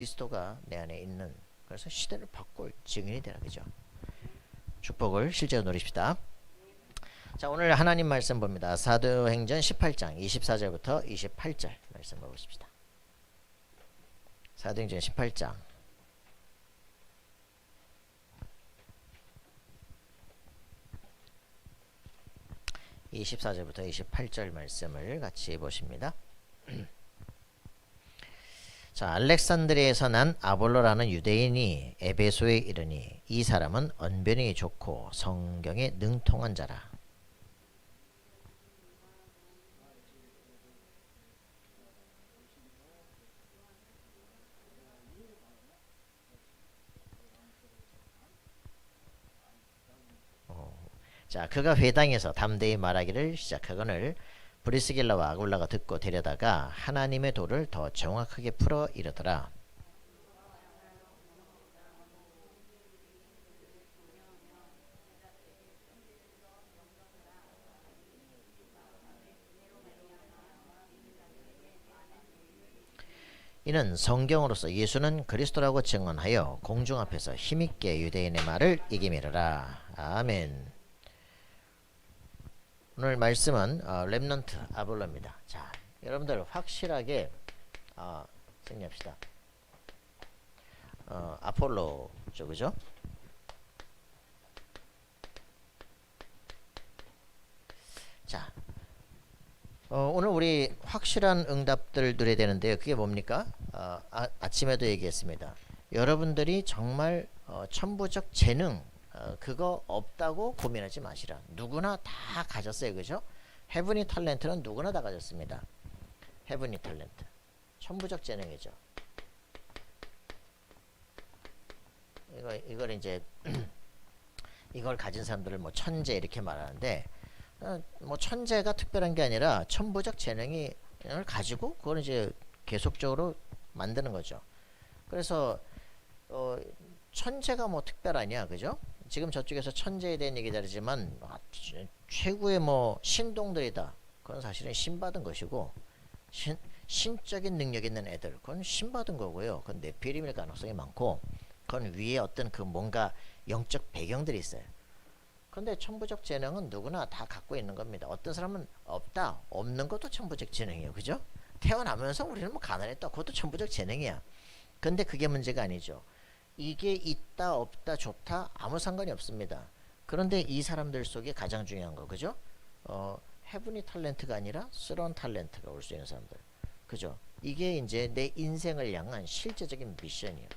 그리스도가 내 안에 있는, 그래서 시대를 바꿀 증인이 되라. 그죠? 축복을 실제로 누리십시다. 자, 오늘 하나님 말씀 봅니다. 사도행전 18장 24절부터 28절 말씀 보십시다. 사도행전 18장 24절부터 28절 말씀을 같이 보십니다. 자, 알렉산드리아에서 난 아볼로라는 유대인이 에베소에 이르니 이 사람은 언변이 좋고 성경에 능통한 자라. 자, 그가 회당에서 담대히 말하기를 시작하거늘 브리스길라와 아굴라가 듣고 데려다가 하나님의 도를 더 정확하게 풀어 이르더라. 이는 성경으로서 예수는 그리스도라고 증언하여 공중 앞에서 힘있게 유대인의 말을 이기미르라. 아멘. 오늘 말씀은 렘넌트 아볼로입니다. 자, 여러분들 확실하게 정리합시다. 아폴로죠, 그죠? 자, 오늘 우리 확실한 응답들 드려야 되는데요. 그게 뭡니까? 아침에도 얘기했습니다. 여러분들이 정말 천부적 재능 그거 없다고 고민하지 마시라. 누구나 다 가졌어요. 그죠? 헤브니 탤런트는 누구나 다 가졌습니다. 헤브니 탤런트. 천부적 재능이죠. 이걸 이제 이걸 가진 사람들을 뭐 천재 이렇게 말하는데 뭐 천재가 특별한 게 아니라 천부적 재능을 가지고 그걸 이제 계속적으로 만드는 거죠. 그래서 천재가 뭐 특별하냐, 그죠? 지금 저쪽에서 천재에 대한 얘기 다르지만 최고의 뭐 신동들이다. 그건 사실은 신받은 것이고 신적인 능력 있는 애들 그건 신받은 거고요. 그건 네피림일 가능성이 많고 그건 위에 어떤 그 뭔가 영적 배경들이 있어요. 근데 천부적 재능은 누구나 다 갖고 있는 겁니다. 어떤 사람은 없다. 없는 것도 천부적 재능이에요. 그죠? 태어나면서 우리는 뭐 가난했다. 그것도 천부적 재능이야. 근데 그게 문제가 아니죠. 이게 있다 없다 좋다 아무 상관이 없습니다. 그런데 이 사람들 속에 가장 중요한 거 그죠? 헤브니 탤런트가 아니라 스런 탤런트가 올 수 있는 사람들 그죠? 이게 이제 내 인생을 향한 실제적인 미션이에요.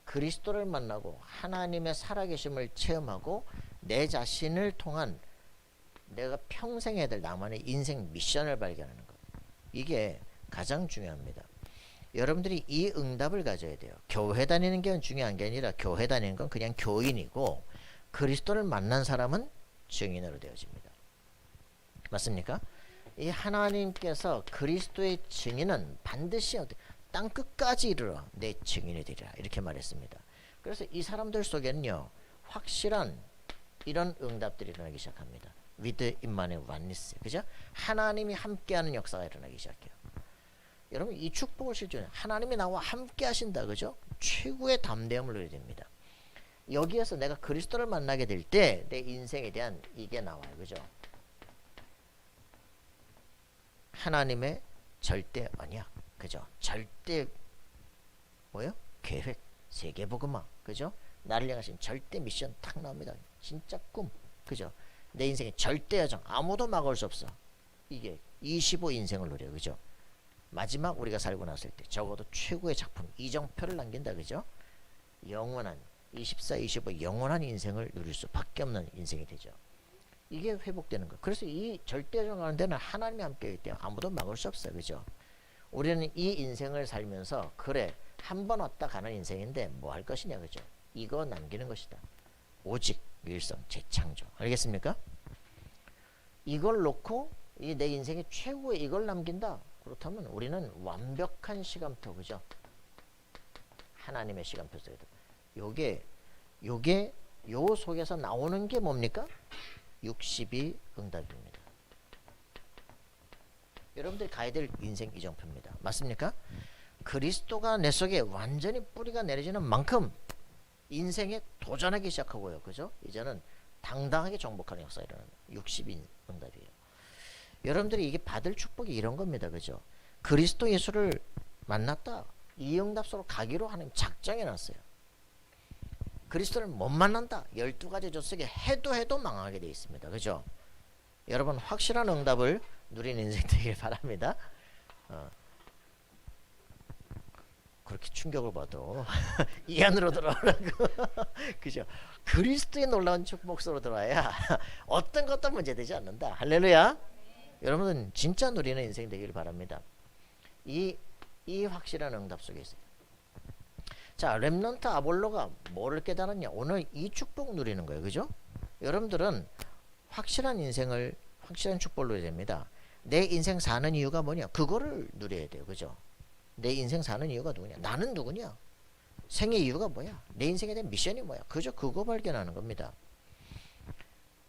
그리스도를 만나고 하나님의 살아계심을 체험하고 내 자신을 통한 내가 평생 해야 될 나만의 인생 미션을 발견하는 것. 이게 가장 중요합니다. 여러분들이 이 응답을 가져야 돼요. 교회 다니는 게 중요한 게 아니라 교회 다니는 건 그냥 교인이고 그리스도를 만난 사람은 증인으로 되어집니다. 맞습니까? 이 하나님께서 그리스도의 증인은 반드시 땅 끝까지 이르러 내 증인이 되리라 이렇게 말했습니다. 그래서 이 사람들 속에는요 확실한 이런 응답들이 일어나기 시작합니다. with 임마누엘 원니스 그죠? 하나님이 함께하는 역사가 일어나기 시작해요. 여러분 이 축복을 실존해 하나님이 나와 함께 하신다 그죠? 최고의 담대함을 누려야 됩니다. 여기에서 내가 그리스도를 만나게 될 때 내 인생에 대한 이게 나와요 그죠? 하나님의 절대 언약 그죠? 절대 뭐요? 계획 세계복음화 그죠? 나를 향하신 절대 미션 탁 나옵니다. 진짜 꿈 그죠? 내 인생의 절대 여정 아무도 막을 수 없어. 이게 25 인생을 누려 그죠? 마지막 우리가 살고 났을 때 적어도 최고의 작품 이정표를 남긴다 그죠? 영원한 24, 25 영원한 인생을 누릴 수밖에 없는 인생이 되죠. 이게 회복되는 거. 그래서 이 절대적 가는 데는 하나님이 함께하기 때문에 아무도 막을 수 없어요. 그죠? 우리는 이 인생을 살면서 그래 한 번 왔다 가는 인생인데 뭐 할 것이냐 그죠? 이거 남기는 것이다. 오직 일성 재창조. 알겠습니까? 이걸 놓고 이 내 인생의 최고의 이걸 남긴다. 그렇다면 우리는 완벽한 시간표 그죠? 하나님의 시간표 속에도 요게 요 속에서 나오는 게 뭡니까? 62 응답입니다. 여러분들이 가야 될 인생 이정표입니다. 맞습니까? 그리스도가 내 속에 완전히 뿌리가 내려지는 만큼 인생에 도전하기 시작하고요. 그죠? 이제는 당당하게 정복하는 역사가 일어납니다. 60인 응답이에요. 여러분들이 이게 받을 축복이 이런 겁니다. 그죠? 그리스도 예수를 만났다. 이 응답 속으로 가기로 하는 작정해 놨어요. 그리스도를 못 만난다. 12가지 조 속에 해도 망하게 되어 있습니다. 그죠? 여러분 확실한 응답을 누리는 인생 되길 바랍니다. 그렇게 충격을 받아 이 안으로 들어오라고 그죠? 그리스도의 놀라운 축복 속으로 들어와야 어떤 것도 문제되지 않는다. 할렐루야. 여러분은 진짜 누리는 인생 되길 바랍니다. 이 확실한 응답 속에 있어요. 자, 렘넌트 아볼로가 뭐를 깨달았냐? 오늘 이 축복 누리는 거예요. 그죠? 여러분들은 확실한 인생을 확실한 축복을 누려야 됩니다. 내 인생 사는 이유가 뭐냐? 그거를 누려야 돼요. 그죠? 내 인생 사는 이유가 누구냐? 나는 누구냐? 생의 이유가 뭐야? 내 인생에 대한 미션이 뭐야? 그저 그거 발견하는 겁니다.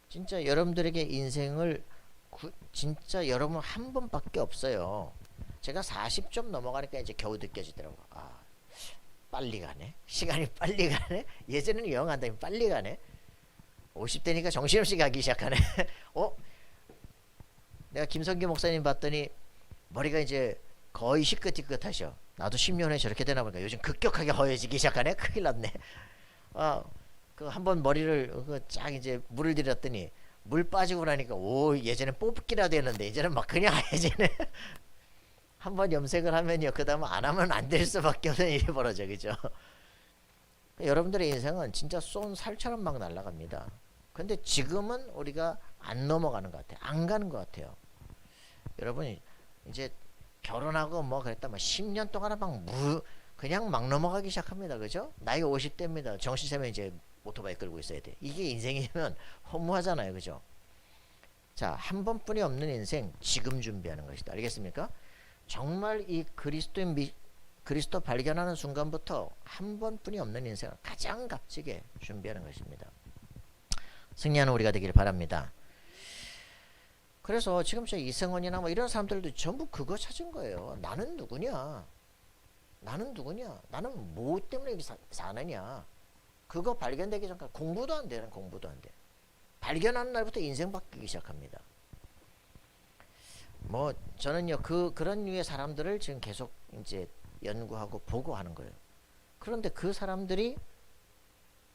진짜 여러분들에게 인생을 진짜 여러분 한 번밖에 없어요. 제가 40점 넘어가니까 이제 겨우 느껴지더라고. 아, 빨리 가네. 시간이 빨리 가네. 예전에는 영 안 다니면 빨리 가네. 50대니까 정신없이 가기 시작하네. 내가 김성기 목사님 봤더니 머리가 이제 거의 희끗희끗하셔. 나도 10년에 저렇게 되나 보니까 요즘 급격하게 허해지기 시작하네. 큰일 났네. 그 한번 머리를 쫙 이제 물을 들였더니 물 빠지고 나니까 예전엔 뽑기라도 했는데 이제는 막 그냥 하얘지네. 한번 염색을 하면요, 그 다음에 안 하면 안 될 수밖에 없는 일이 벌어져. 그죠? 여러분들의 인생은 진짜 쏜 살처럼 막 날아갑니다. 근데 지금은 우리가 안 넘어가는 것 같아요. 안 가는 것 같아요. 여러분이 이제 결혼하고 뭐 그랬다 10년 동안은 그냥 막 넘어가기 시작합니다. 그죠? 나이가 50대입니다. 정신 차리면 이제 오토바이 끌고 있어야 돼. 이게 인생이면 허무하잖아요. 그죠? 자, 한 번뿐이 없는 인생 지금 준비하는 것이다. 알겠습니까? 정말 이 그리스도 발견하는 순간부터 한 번뿐이 없는 인생을 가장 값지게 준비하는 것입니다. 승리하는 우리가 되길 바랍니다. 그래서 지금 저 이승원이나 뭐 이런 사람들도 전부 그거 찾은 거예요. 나는 누구냐? 나는 누구냐? 나는 뭐 때문에 여기 사느냐? 그거 발견되기 전까지 공부도 안 돼. 공부도 안 돼. 발견하는 날부터 인생 바뀌기 시작합니다. 뭐 저는요 그런 류의 사람들을 지금 계속 이제 연구하고 보고하는 거예요. 그런데 그 사람들이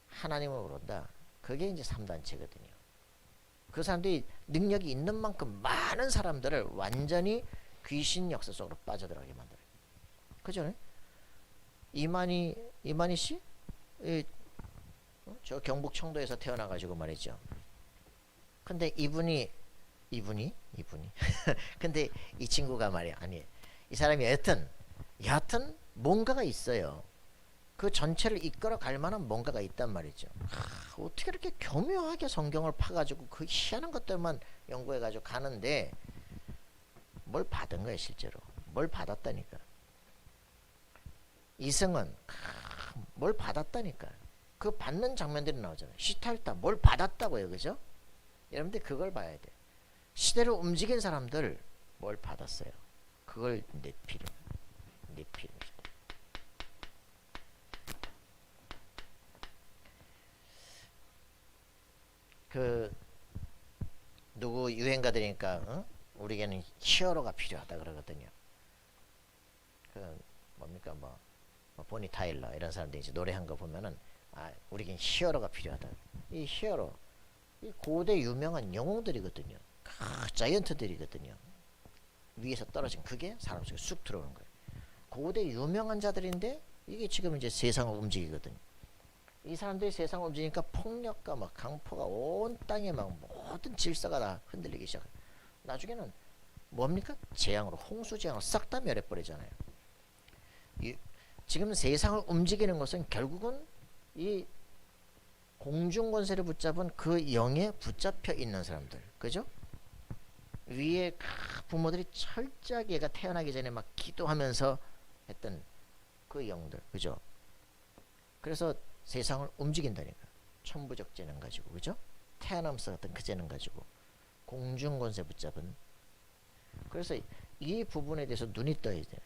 하나님을 모른다. 그게 이제 3단체거든요. 그 사람들이 능력이 있는 만큼 많은 사람들을 완전히 귀신 역사 속으로 빠져들어가게 만들어요. 그죠? 이만희 씨? 저 경북 청도에서 태어나가지고 말이죠. 근데 이분이 근데 이 친구가 말이야. 아니, 이 사람이 여하튼 뭔가가 있어요. 그 전체를 이끌어 갈 만한 뭔가가 있단 말이죠. 어떻게 이렇게 교묘하게 성경을 파가지고 그 희한한 것들만 연구해가지고 가는데 뭘 받은 거예요. 실제로 뭘 받았다니까. 이승은 뭘 받았다니까. 그 받는 장면들이 나오잖아요. 시탈다 뭘 받았다고요. 그죠? 여러분들 그걸 봐야 돼. 시대를 움직인 사람들 뭘 받았어요. 그걸 내피는 그 누구 유행가들이니까 우리에게는 히어로가 필요하다 그러거든요. 그 뭡니까 뭐 보니 타일러 이런 사람들이 이제 노래한 거 보면은 우리에겐 히어로가 필요하다. 이 히어로 이 고대 유명한 영웅들이거든요. 자이언트들이거든요. 위에서 떨어진 그게 사람 속에 쑥 들어오는 거예요. 고대 유명한 자들인데 이게 지금 이제 세상을 움직이거든요. 이 사람들이 세상을 움직이니까 폭력과 막 강포가 온 땅에 막 모든 질서가 다 흔들리기 시작해요. 나중에는 뭡니까? 재앙으로 홍수 재앙으로 싹 다 멸해버리잖아요. 지금 세상을 움직이는 것은 결국은 이 공중 권세를 붙잡은 그 영에 붙잡혀 있는 사람들, 그죠? 위에 부모들이 철저하게 얘가 태어나기 전에 막 기도하면서 했던 그 영들, 그죠? 그래서 세상을 움직인다니까. 천부적 재능 가지고, 그죠? 태어나면서 같은 그 재능 가지고 공중 권세 붙잡은. 그래서 이 부분에 대해서 눈이 떠야 돼.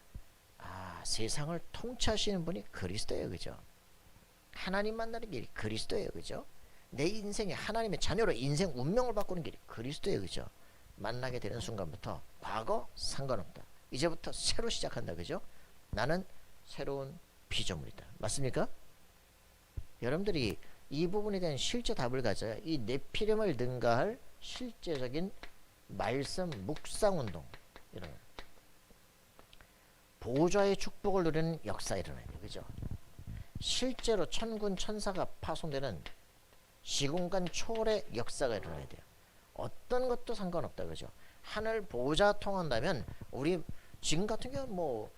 세상을 통치하시는 분이 그리스도예요. 그죠? 하나님 만나는 길이 그리스도예요. 그죠? 내 인생에 하나님의 자녀로 인생 운명을 바꾸는 길이 그리스도예요. 그죠? 만나게 되는 순간부터 과거 상관없다. 이제부터 새로 시작한다. 그죠? 나는 새로운 피조물이다. 맞습니까? 여러분들이 이 부분에 대한 실제 답을 가져야 이 네피림을 능가할 실제적인 말씀 묵상 운동 이런 보좌의 축복을 누리는 역사 일어나요. 그죠? 실제로 천군 천사가 파송되는 시공간 초월의 역사가 일어나야 돼요. 어떤 것도 상관없다. 그죠? 하늘 보좌 통한다면 우리 지금 같은 경우는 뭐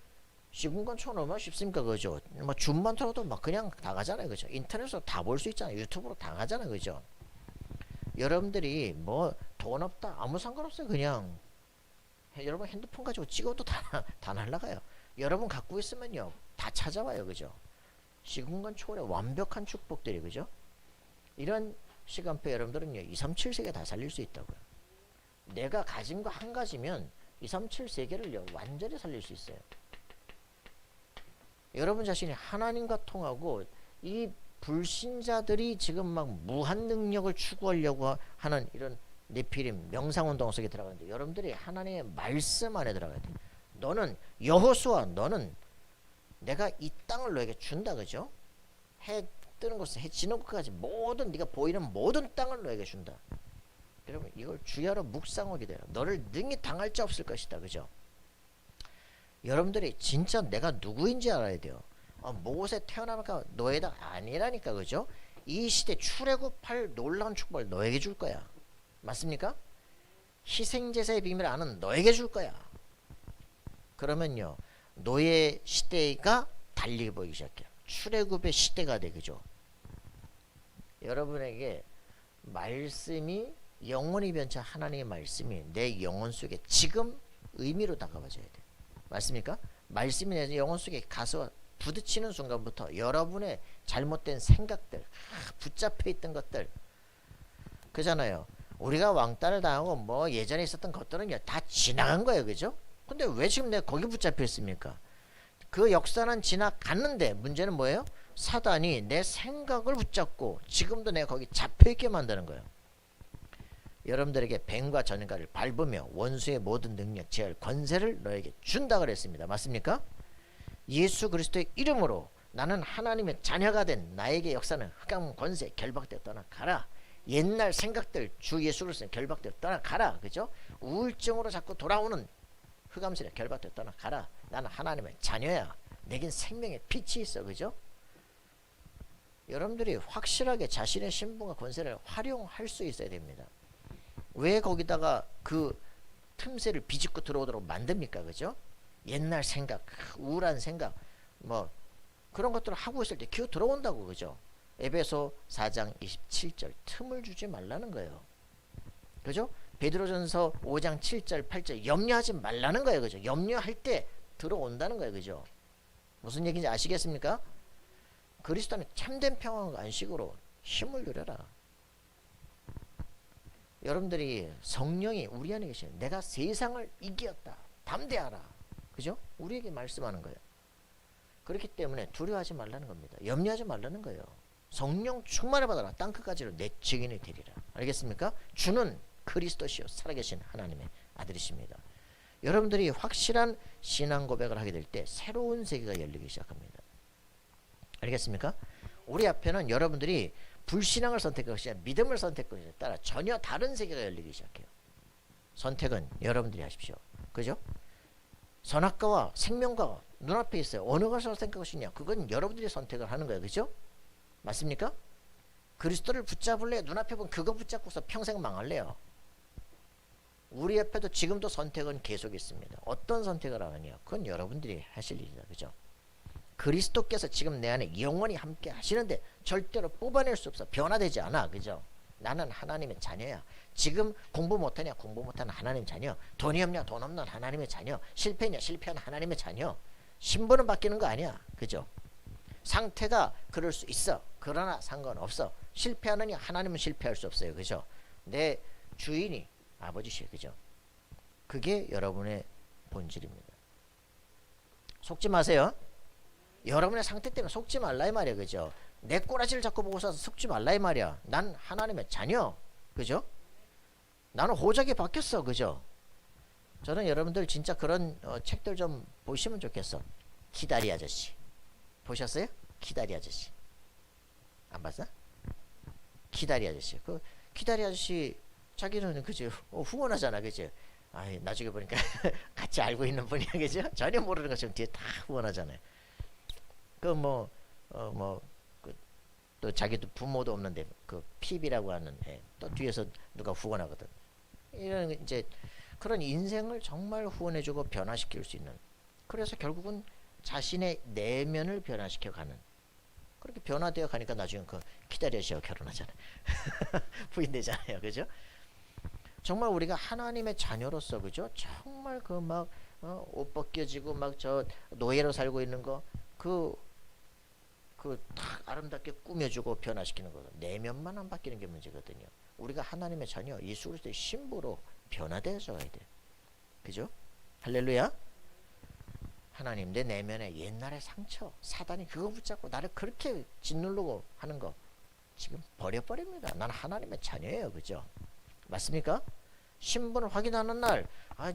시공간 초월 얼마나 쉽습니까? 그죠? 뭐 줌만 틀어도 막 그냥 다 가잖아요. 그죠? 인터넷으로 다 볼 수 있잖아요. 유튜브로 다 가잖아요. 그죠? 여러분들이 뭐 돈 없다 아무 상관없어요. 그냥 여러분 핸드폰 가지고 찍어도 다 날라가요. 여러분 갖고 있으면요 다 찾아와요. 그죠? 시공간 초월의 완벽한 축복들이 그죠? 이런 시간표 여러분들은요 237세계 다 살릴 수 있다고요. 내가 가진 거 한 가지면 237세계를요 완전히 살릴 수 있어요. 여러분 자신이 하나님과 통하고 이 불신자들이 지금 막 무한 능력을 추구하려고 하는 이런 네피림 명상운동 속에 들어가는데 여러분들이 하나님의 말씀 안에 들어가야 돼. 너는 여호수아 너는 내가 이 땅을 너에게 준다. 그죠? 해 뜨는 곳에서 해 지는 곳까지 모든 네가 보이는 모든 땅을 너에게 준다. 여러분 이걸 주야로 묵상하게 돼요. 너를 능히 당할 자 없을 것이다. 그죠? 여러분들이 진짜 내가 누구인지 알아야 돼요. 모세 태어나니까 너에다 아니라니까. 그죠? 이 시대 출애굽할 놀라운 축복을 너에게 줄 거야. 맞습니까? 희생제사의 비밀을 아는 너에게 줄 거야. 그러면요 노예 시대가 달리 보이기 시작해요. 출애굽의 시대가 돼. 그죠? 여러분에게 말씀이 영원히 변치 하나님의 말씀이 내 영혼 속에 지금 의미로 다가와줘야 돼. 맞습니까? 말씀이 내 영혼 속에 가서 부딪히는 순간부터 여러분의 잘못된 생각들 붙잡혀 있던 것들 그잖아요. 우리가 왕따를 당하고 뭐 예전에 있었던 것들은요 다 지나간 거예요. 그죠? 근데 왜 지금 내가 거기 붙잡혀 있습니까? 그 역사는 지나갔는데 문제는 뭐예요? 사단이 내 생각을 붙잡고 지금도 내가 거기 잡혀있게 만드는 거예요. 여러분들에게 뱀과 전갈을 밟으며 원수의 모든 능력, 제할, 권세를 너에게 준다 그랬습니다. 맞습니까? 예수 그리스도의 이름으로 나는 하나님의 자녀가 된 나에게 역사는 흑암 권세 결박되어 떠나가라. 옛날 생각들 주 예수 그리스도 결박되어 떠나가라. 그죠? 우울증으로 자꾸 돌아오는 흑암세력 결박되어 떠나가라. 나는 하나님의 자녀야. 내겐 생명의 빛이 있어. 그죠? 여러분들이 확실하게 자신의 신분과 권세를 활용할 수 있어야 됩니다. 왜 거기다가 그 틈새를 비집고 들어오도록 만듭니까? 그죠? 옛날 생각, 우울한 생각, 뭐 그런 것들을 하고 있을 때 기어 들어온다고. 그죠? 에베소 4장 27절 틈을 주지 말라는 거예요. 그죠? 베드로전서 5장 7절 8절 염려하지 말라는 거예요. 그죠? 염려할 때 들어온다는 거예요. 그죠? 무슨 얘기인지 아시겠습니까? 그리스도는 참된 평안과 안식으로 힘을 누려라. 여러분들이 성령이 우리 안에 계시는 내가 세상을 이겼다. 담대하라. 그죠? 우리에게 말씀하는 거예요. 그렇기 때문에 두려워하지 말라는 겁니다. 염려하지 말라는 거예요. 성령 충만을 받아라. 땅끝까지로 내 증인이 되리라. 알겠습니까? 주는 그리스도시요 살아계신 하나님의 아들이십니다. 여러분들이 확실한 신앙 고백을 하게 될 때 새로운 세계가 열리기 시작합니다. 알겠습니까? 우리 앞에는 여러분들이 불신앙을 선택할 것이냐 믿음을 선택할 것이냐에 따라 전혀 다른 세계가 열리기 시작해요. 선택은 여러분들이 하십시오. 그죠? 선악과와 생명과가 눈앞에 있어요. 어느 것을 선택할 것이냐 그건 여러분들이 선택을 하는 거예요. 그죠? 맞습니까? 그리스도를 붙잡을래 눈앞에 보면 그거 붙잡고서 평생 망할래요. 우리 옆에도 지금도 선택은 계속 있습니다. 어떤 선택을 하느냐 그건 여러분들이 하실 일이다. 그죠? 그리스도께서 지금 내 안에 영원히 함께 하시는데 절대로 뽑아낼 수 없어. 변화되지 않아. 그죠? 나는 하나님의 자녀야. 지금 공부 못하냐 공부 못하는 하나님의 자녀. 돈이 없냐 돈 없는 하나님의 자녀. 실패냐 실패하는 하나님의 자녀. 신분은 바뀌는 거 아니야. 그죠? 상태가 그럴 수 있어. 그러나 상관없어. 실패하느냐 하나님은 실패할 수 없어요. 그죠? 내 주인이 아버지시에요. 그죠? 그게 여러분의 본질입니다. 속지 마세요. 여러분의 상태 때문에 속지 말라 이 말이야. 그죠? 내 꼬라지를 자꾸 보고서 속지 말라 이 말이야. 난 하나님의 자녀. 그죠? 나는 호적이 바뀌었어. 그죠? 저는 여러분들 진짜 그런 책들 좀 보시면 좋겠어. 기다리 아저씨 보셨어요? 기다리 아저씨 안 봤어? 기다리 아저씨. 그 기다리 아저씨 자기는 그죠? 후원하잖아. 그죠? 아, 나중에 보니까 같이 알고 있는 분이야. 그죠? 전혀 모르는 것처럼 뒤에 다 후원하잖아요. 또 자기도 부모도 없는데 그 PB라고 하는 또 뒤에서 누가 후원하거든. 이런 이제 그런 인생을 정말 후원해주고 변화시킬 수 있는. 그래서 결국은 자신의 내면을 변화시켜가는. 그렇게 변화되어 가니까 나중에 그 기다려시오 결혼하잖아요. 부인 되잖아요. 그죠? 정말 우리가 하나님의 자녀로서 그죠? 정말 그 막 옷 벗겨지고 막 저 노예로 살고 있는 거 그 딱 아름답게 꾸며주고 변화시키는 거죠. 내면만 안 바뀌는 게 문제거든요. 우리가 하나님의 자녀 예수 그리스도의 신부로 변화되어져야 돼. 그죠? 할렐루야. 하나님 내 내면에 옛날의 상처 사단이 그거 붙잡고 나를 그렇게 짓누르고 하는 거 지금 버려버립니다. 난 하나님의 자녀예요. 그죠? 맞습니까? 신분을 확인하는 날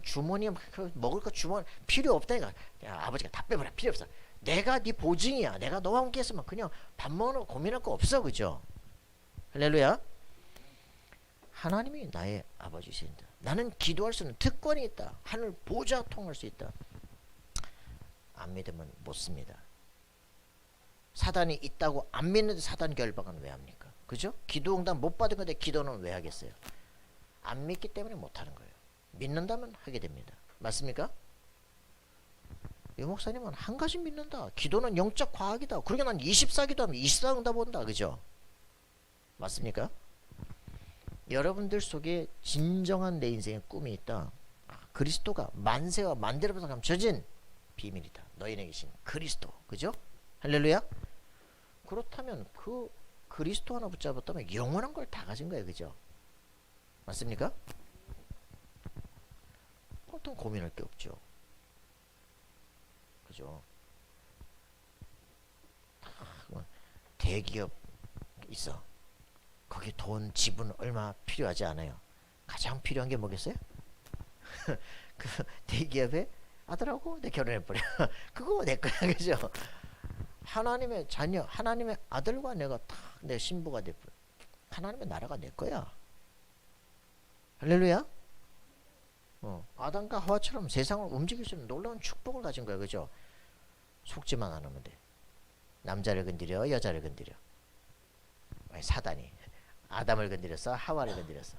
주머니에 먹을 거 주머니 필요 없다니까. 야, 아버지가 다 빼버려. 필요 없어. 내가 네 보증이야. 내가 너와 함께 했으면 그냥 밥 먹는 거 고민할 거 없어. 그죠? 할렐루야. 하나님이 나의 아버지신다. 나는 기도할 수 있는 특권이 있다. 하늘 보좌 통할 수 있다. 안 믿으면 못 씁니다. 사단이 있다고 안 믿는데 사단 결박은 왜 합니까? 그죠? 기도 응답 못 받은 건데 기도는 왜 하겠어요? 안 믿기 때문에 못 하는 거예요. 믿는다면 하게 됩니다. 맞습니까? 이 목사님은 한 가지 믿는다. 기도는 영적 과학이다. 그러게 난 24기도 하면 24 응답 온다. 그죠? 맞습니까? 여러분들 속에 진정한 내 인생의 꿈이 있다. 그리스도가 만세와 만대로부터 감춰진 비밀이다. 너희에게 계신 그리스도. 그죠? 할렐루야. 그렇다면 그 그리스도 하나 붙잡았다면 영원한 걸 다 가진 거예요. 그죠? 맞습니까? 보통 고민할 게 없죠. 그죠? 대기업 있어. 거기 돈 지분 얼마 필요하지 않아요. 가장 필요한 게 뭐겠어요? 그 대기업의 아들하고 내 결혼해버려. 그거 내 거야. 그죠? 하나님의 자녀, 하나님의 아들과 내가 다 내 신부가 돼버려. 하나님의 나라가 내 거야. 할렐루야. 아담과 하와처럼 세상을 움직일 수 있는 놀라운 축복을 가진 거야. 그죠? 속지만 않으면 돼. 남자를 건드려 여자를 건드려. 사단이 아담을 건드렸어 하와를 건드렸어.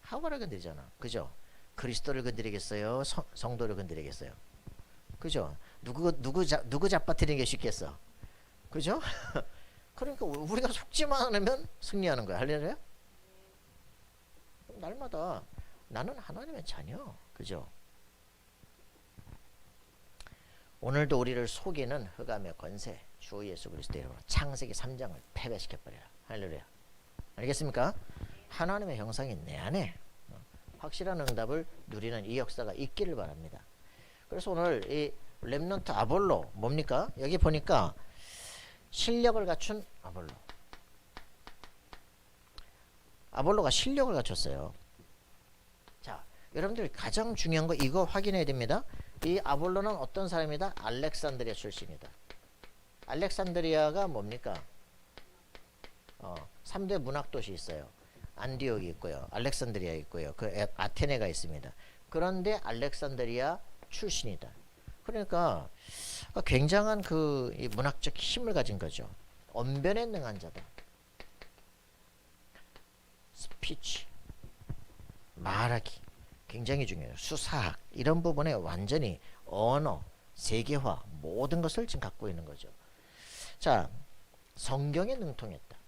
하와를 건드리잖아. 그죠? 그리스도를 건드리겠어요? 성도를 건드리겠어요? 그죠? 누구 잡아뜨리는 게 쉽겠어? 그죠? 그러니까 우리가 속지만 않으면 승리하는 거야. 할렐루야? 날마다 나는 하나님의 자녀. 그죠? 오늘도 우리를 속이는 흑암의 권세 주 예수 그리스도의 이름으로 창세기 3장을 패배시켜버려라. 할렐루야. 알겠습니까? 하나님의 형상이 내 안에 확실한 응답을 누리는 이 역사가 있기를 바랍니다. 그래서 오늘 이 렘넌트 아볼로 뭡니까? 여기 보니까 실력을 갖춘 아볼로가 실력을 갖췄어요. 자, 여러분들 가장 중요한 거 이거 확인해야 됩니다. 이 아볼로는 어떤 사람이다? 알렉산드리아 출신이다. 알렉산드리아가 뭡니까? 3대 문학도시 있어요. 안디옥이 있고요. 알렉산드리아 있고요. 그 아테네가 있습니다. 그런데 알렉산드리아 출신이다. 그러니까 굉장한 그 문학적 힘을 가진 거죠. 언변에 능한 자다. 스피치, 말하기 굉장히 중요해요. 수사학 이런 부분에 완전히 언어, 세계화 모든 것을 지금 갖고 있는 거죠. 자, 성경에 능통했다.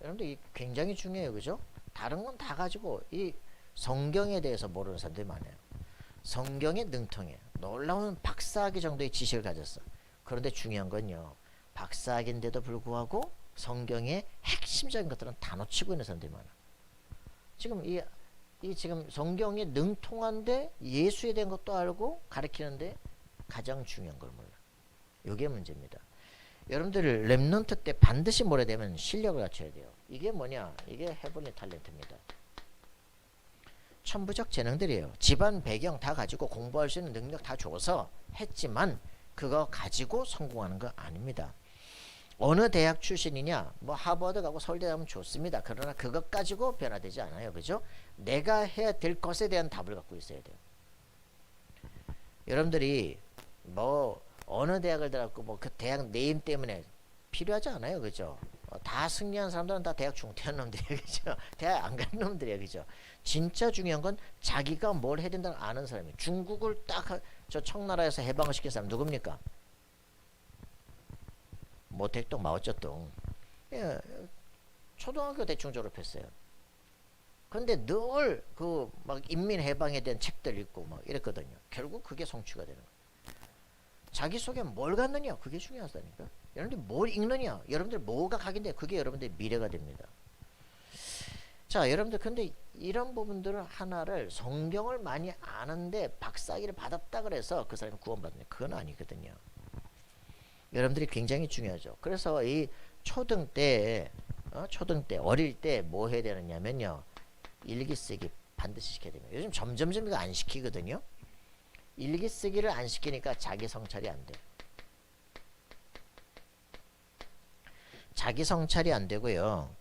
여러분들 이 굉장히 중요해요. 그죠? 다른 건 다 가지고 이 성경에 대해서 모르는 사람들이 많아요. 성경에 능통해. 놀라운 박사학위 정도의 지식을 가졌어. 그런데 중요한 건요. 박사학위인데도 불구하고 성경의 핵심적인 것들은 다 놓치고 있는 사람들이 많아. 지금 이 지금 성경에 능통한데 예수에 대한 것도 알고 가르치는데 가장 중요한 걸 몰라. 이게 문제입니다. 여러분들 랩넌트 때 반드시 뭐라 되면 실력을 갖춰야 돼요. 이게 뭐냐? 이게 헤븐리 탤런트입니다. 천부적 재능들이에요. 집안 배경 다 가지고 공부할 수 있는 능력 다 줘서 했지만 그거 가지고 성공하는 거 아닙니다. 어느 대학 출신이냐? 뭐 하버드 가고 서울대 가면 좋습니다. 그러나 그것 가지고 변화되지 않아요. 그죠? 내가 해야 될 것에 대한 답을 갖고 있어야 돼요. 여러분들이 뭐 어느 대학을 들어갔고 뭐 그 대학 네임 때문에 필요하지 않아요. 그죠? 다 승리한 사람들은 다 대학 중퇴한 놈들이에요. 그죠? 대학 안 간 놈들이에요. 그죠? 진짜 중요한 건 자기가 뭘 해야 된다는 아는 사람이에요. 중국을 딱 저 청나라에서 해방을 시킨 사람 누굽니까? 모택동, 마오쩌둥. 예, 초등학교 대충 졸업했어요. 근데 늘 그 막 인민해방에 대한 책들 읽고 막 이랬거든요. 결국 그게 성취가 되는 거예요. 자기 속에 뭘 갖느냐, 그게 중요하다니까. 여러분들 뭘 읽느냐, 여러분들 뭐가 각인데 그게 여러분들의 미래가 됩니다. 자, 여러분들 근데 이런 부분들을 하나를 성경을 많이 아는데 박사학위를 받았다 그래서 그 사람이 구원받는 그건 아니거든요. 여러분들이 굉장히 중요하죠. 그래서 이 초등 때 어릴 때 뭐 해야 되느냐면요, 일기 쓰기 반드시 시켜야 됩니다. 요즘 점점점 이거 안 시키거든요. 일기 쓰기를 안 시키니까 자기 성찰이 안 돼. 자기 성찰이 안 되고요.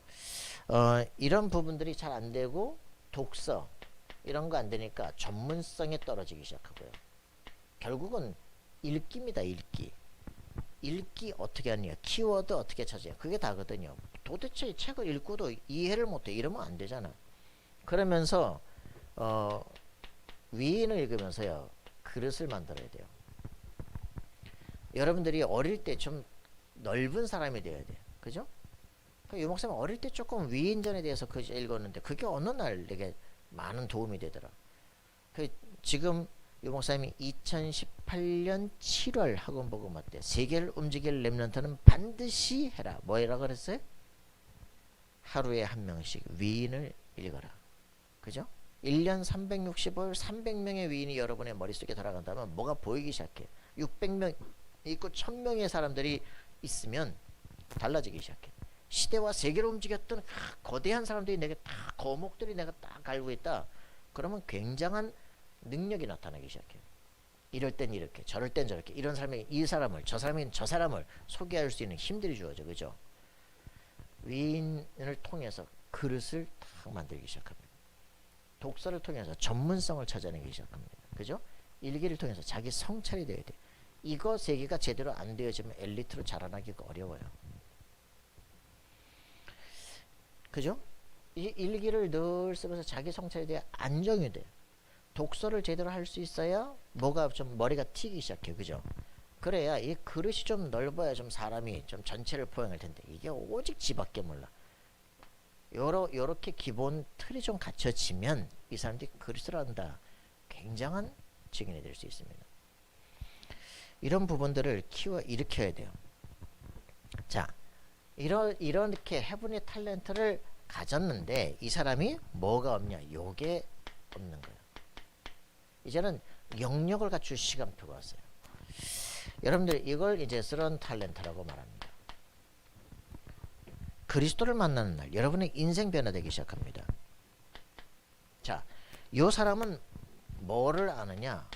이런 부분들이 잘 안 되고 독서 이런 거 안 되니까 전문성이 떨어지기 시작하고요. 결국은 읽기입니다. 읽기 어떻게 하느냐, 키워드 어떻게 찾아야, 그게 다거든요. 도대체 책을 읽고도 이해를 못해 이러면 안 되잖아. 그러면서 위인을 읽으면서요, 그릇을 만들어야 돼요. 여러분들이 어릴 때 좀 넓은 사람이 되어야 돼요. 그죠? 유 목사님 어릴 때 조금 위인전에 대해서 그 읽었는데 그게 어느 날 내게 많은 도움이 되더라. 지금 유 목사님이 2018년 7월 학원 복음화 때 세계를 움직일 렘넌트는 반드시 해라. 뭐라 그랬어요? 하루에 한 명씩 위인을 읽어라. 그죠? 1년 365일 300명의 위인이 여러분의 머릿속에 돌아간다면 뭐가 보이기 시작해. 600명 있고 1000명의 사람들이 있으면 달라지기 시작해. 시대와 세계를 움직였던 거대한 사람들이 내게 다 거목들이 내가 딱 알고 있다. 그러면 굉장한 능력이 나타나기 시작해요. 이럴 땐 이렇게, 저럴 땐 저렇게, 이런 사람이 이 사람을, 저 사람이 저 사람을 소개할 수 있는 힘들이 주어져. 그죠? 위인을 통해서 그릇을 딱 만들기 시작합니다. 독서를 통해서 전문성을 찾아내기 시작합니다. 그죠? 일기를 통해서 자기 성찰이 돼야 돼. 이거 세 개가 제대로 안 되어지면 엘리트로 자라나기가 어려워요. 그죠? 이 일기를 늘 쓰면서 자기 성찰에 대해 안정이 돼. 독서를 제대로 할 수 있어야 뭐가 좀 머리가 튀기 시작해요. 그죠? 그래야 이 그릇이 좀 넓어야 좀 사람이 좀 전체를 포용할 텐데 이게 오직 지밖에 몰라. 요렇게 기본 틀이 좀 갖춰지면 이 사람들이 그릇을 한다. 굉장한 증인이 될 수 있습니다. 이런 부분들을 일으켜야 돼요. 자, 이렇게 헤븐리 탤런트를 가졌는데 이 사람이 뭐가 없냐? 요게 없는 거예요. 이제는 영역을 갖출 시간표가 왔어요. 여러분들 이걸 이제 쓰런 탤런트라고 말합니다. 그리스도를 만나는 날 여러분의 인생 변화되기 시작합니다. 자, 요 사람은 뭐를 아느냐?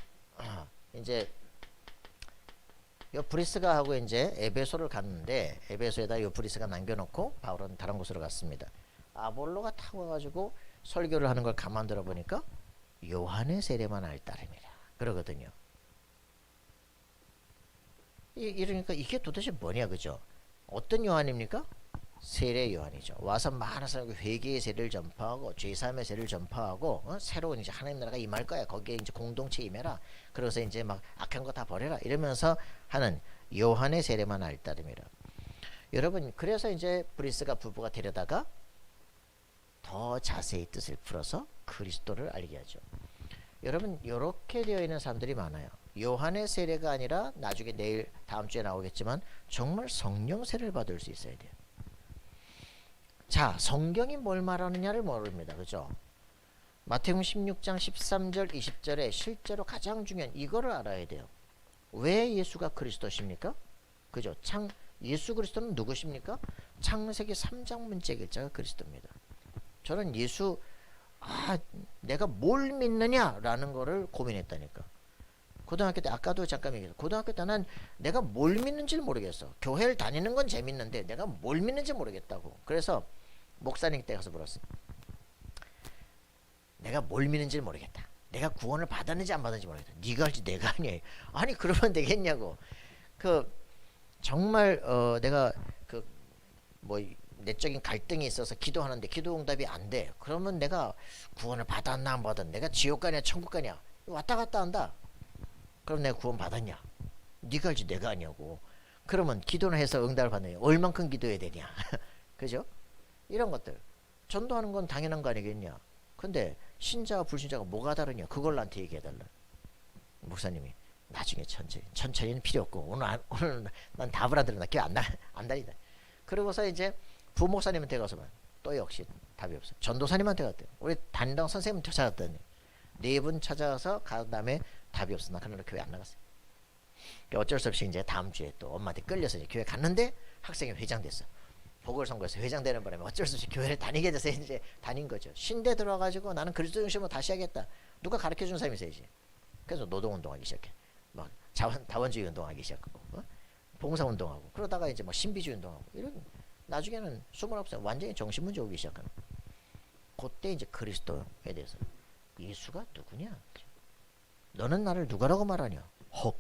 이제 요 브리스가 하고 이제 에베소를 갔는데 에베소에다 요 브리스가 남겨놓고 바울은 다른 곳으로 갔습니다. 아볼로가 타고 가지고 설교를 하는 걸 가만 들어보니까 요한의 세례만 알 따름이라 그러거든요. 이러니까 이게 도대체 뭐냐, 그죠? 어떤 요한입니까? 세례 요한이죠. 와서 많은 사람이 회개의 세례를 전파하고 죄사함의 세례를 전파하고 새로운 이제 하나님 나라가 임할 거야. 거기에 이제 공동체 임해라. 그래서 이제 막 악한 거 다 버려라. 이러면서 하는 요한의 세례만 알 따름이라. 여러분, 그래서 이제 브리스가 부부가 데려다가 더 자세히 뜻을 풀어서 그리스도를 알게 하죠. 여러분, 이렇게 되어 있는 사람들이 많아요. 요한의 세례가 아니라 나중에 내일 다음 주에 나오겠지만 정말 성령 세례를 받을 수 있어야 돼요. 자, 성경이 뭘 말하느냐를 모릅니다. 그죠? 마태복음 16장 13절 20절에 실제로 가장 중요한 이거를 알아야 돼요. 왜 예수가 그리스도십니까? 그죠? 예수 그리스도는 누구십니까? 창세기 3장 문제 해결자가 그리스도입니다. 저는 내가 뭘 믿느냐라는 거를 고민했다니까. 고등학교 때 아까도 잠깐 얘기했어. 고등학교 때 난 내가 뭘 믿는지를 모르겠어. 교회를 다니는 건 재밌는데 내가 뭘 믿는지 모르겠다고. 그래서 목사님 때 가서 물었어. 내가 뭘 믿는지를 모르겠다. 내가 구원을 받았는지 안 받았는지 모르겠다. 네가 알지 내가 아니야. 아니 그러면 되겠냐고. 정말 내가 내적인 갈등이 있어서 기도하는데 기도 응답이 안 돼. 그러면 내가 구원을 받았나 안 받았나? 내가 지옥 가냐 천국 가냐? 왔다 갔다 한다. 그럼 내가 구원 받았냐? 네가 알지 내가 아니냐고. 그러면 기도는 해서 응답을 받느냐? 얼만큼 기도해야 되냐? 그죠? 이런 것들. 전도하는 건 당연한 거 아니겠냐? 근데 신자와 불신자가 뭐가 다르냐? 그걸 나한테 얘기해달라. 목사님이 나중에 천천히는 필요 없고 오늘 난 답을 안 들어. 나 교회 안 다니다. 그러고서 이제 부목사님한테 가서만 또 역시 답이 없어. 전도사님한테 갔대요. 우리 담당 선생님한테 찾았더니 4분 찾아서 간 다음에 답이 없어. 나 그날로 교회 안 나갔어요. 어쩔 수 없이 이제 다음 주에 또 엄마한테 끌려서 이제 교회 갔는데 학생이 회장 됐어. 보궐선거에서 회장 되는 바람에 어쩔 수 없이 교회를 다니게 돼서 이제 다닌 거죠. 신대 들어가지고 나는 그리스도 중심으로 다시 하겠다. 누가 가르쳐 준 사람이 있어야지. 그래서 노동운동하기 시작해. 막 다원주의 운동하기 시작하고 봉사운동하고 그러다가 이제 막 신비주의 운동하고 이런. 나중에는 29살 완전히 정신문제 오기 시작하는. 그때 이제 그리스도에 대해서 예수가 누구냐? 너는 나를 누구라고 말하냐? 헉.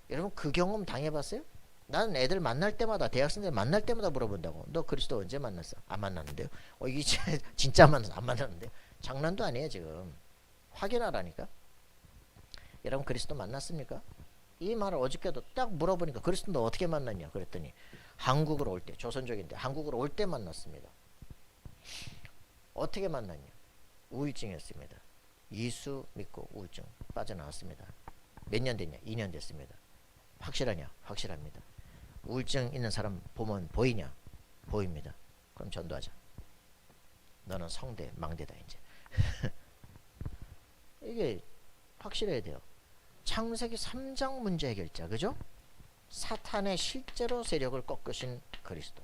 여러분 그 경험 당해봤어요? 나는 애들 만날 때마다 대학생들 만날 때마다 물어본다고. 너 그리스도 언제 만났어? 안 만났는데요. 이게 진짜 만났어? 안 만났는데. 장난도 아니에요 지금. 확인하라니까. 여러분 그리스도 만났습니까? 이 말을 어저께도 딱 물어보니까 그리스도 너 어떻게 만났냐 그랬더니 한국으로 올 때, 조선족인데 한국으로 올 때 만났습니다. 어떻게 만났냐? 우울증이었습니다. 예수 믿고 우울증 빠져나왔습니다. 몇 년 됐냐? 2년 됐습니다. 확실하냐? 확실합니다. 우울증 있는 사람 보면 보이냐? 보입니다. 그럼 전도하자. 너는 성대, 망대다 이제. 이게 확실해야 돼요. 창세기 3장 문제 해결자, 그죠? 사탄의 실제로 세력을 꺾으신 그리스도.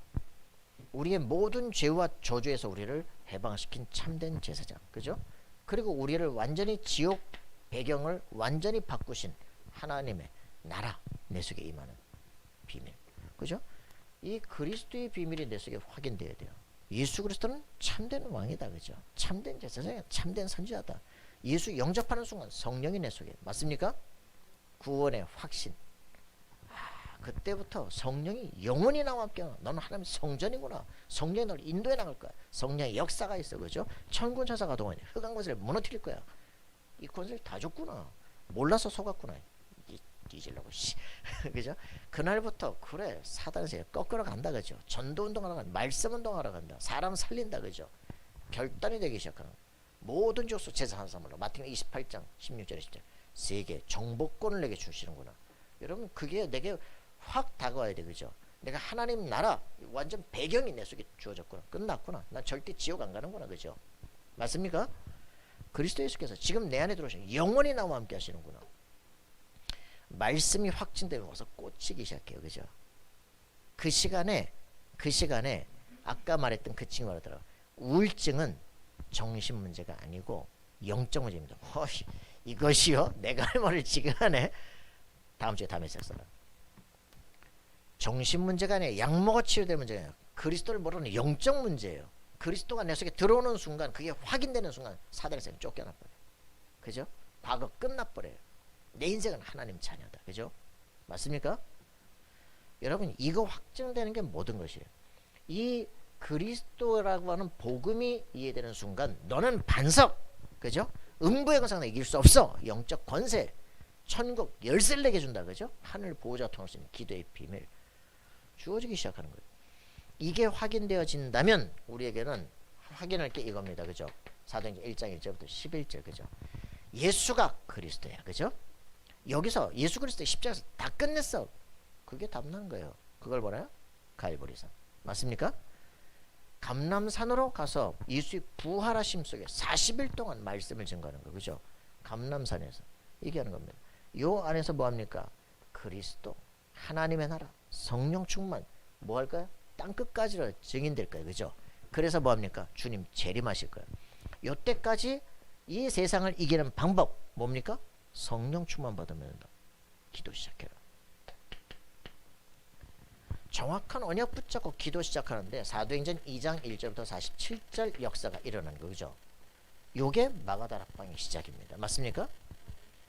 우리의 모든 죄와 저주에서 우리를 해방시킨 참된 제사장, 그죠? 그리고 우리를 완전히 지옥 배경을 완전히 바꾸신 하나님의 나라 내 속에 임하는 비밀, 그죠? 이 그리스도의 비밀이 내 속에 확인돼야 돼요. 예수 그리스도는 참된 왕이다, 그죠? 참된 제사장이야, 참된 선지자다. 예수 영접하는 순간 성령이 내 속에, 맞습니까? 구원의 확신. 그때부터 성령이 영원히 나와 함께 너는 하나님 성전이구나. 성령이 너를 인도해 나갈 거야. 성령의 역사가 있어, 그죠? 천군 천사가 동원해 흑암 권세를 무너뜨릴 거야. 이 권세를 다 줬구나. 몰라서 속았구나. 뒤질라고 그죠? 그날부터 그래 사단에서 꺾으러 간다, 그죠? 전도 운동하러 간다. 말씀 운동하러 간다. 사람 살린다, 그죠? 결단이 되기 시작하는 모든 족속 제사 한 사물로 마태복음 28장 16절에 10절 세계 정복권을 내게 주시는구나. 여러분 그게 내게 확 다가와야 돼, 그죠? 내가 하나님 나라 완전 배경이 내 속에 주어졌구나. 끝났구나. 난 절대 지옥 안 가는구나, 그죠? 맞습니까? 그리스도 예수께서 지금 내 안에 들어오시는 영원히 나와 함께 하시는구나. 말씀이 확증되면 와서 꽂히기 시작해요, 그죠? 그 시간에 아까 말했던 그 친구 말하더라고. 우울증은 정신 문제가 아니고 영적 문제입니다. 이것이요? 내가 할 말을 지금 하네. 다음 주에 다음에 썼어라. 정신 문제가 아니라 약 먹어 치료될 문제가 아니라 그리스도를 모르는 영적 문제예요. 그리스도가 내 속에 들어오는 순간, 그게 확인되는 순간 사단에서 쫓겨나버려요. 그죠? 과거 끝나버려요. 내 인생은 하나님 자녀다. 그죠? 맞습니까? 여러분 이거 확증되는 게 모든 것이에요. 이 그리스도라고 하는 복음이 이해되는 순간 너는 반석, 그죠? 음부의 권세가 이길 수 없어. 영적 권세, 천국 열쇠를 내게 준다, 그죠? 하늘 보호자가 통할 수 있는 기도의 비밀 주어지기 시작하는 거예요. 이게 확인되어진다면 우리에게는 확인할 게 이겁니다, 그죠? 사도행전 1장 1절부터 11절, 그죠? 예수가 그리스도야, 그죠? 여기서 예수 그리스도의 십자가에서 다 끝냈어. 그게 답난 거예요. 그걸 뭐라요? 갈보리산. 맞습니까? 감람산으로 가서 예수의 부활하심 속에 40일 동안 말씀을 증거하는 거, 그죠? 감람산에서 얘기하는 겁니다. 요 안에서 뭐합니까? 그리스도, 하나님의 나라, 성령 충만, 뭐 할까요? 땅끝까지로 증인될 거예요. 그죠? 그래서 뭐합니까? 주님 재림하실 거예요. 요때까지 이 세상을 이기는 방법 뭡니까? 성령 충만 받으면 된다. 기도 시작해라. 정확한 언약 붙잡고 기도 시작하는데 사도행전 2장 1절부터 47절 역사가 일어나는 거죠. 요게 마가다락방의 시작입니다. 맞습니까?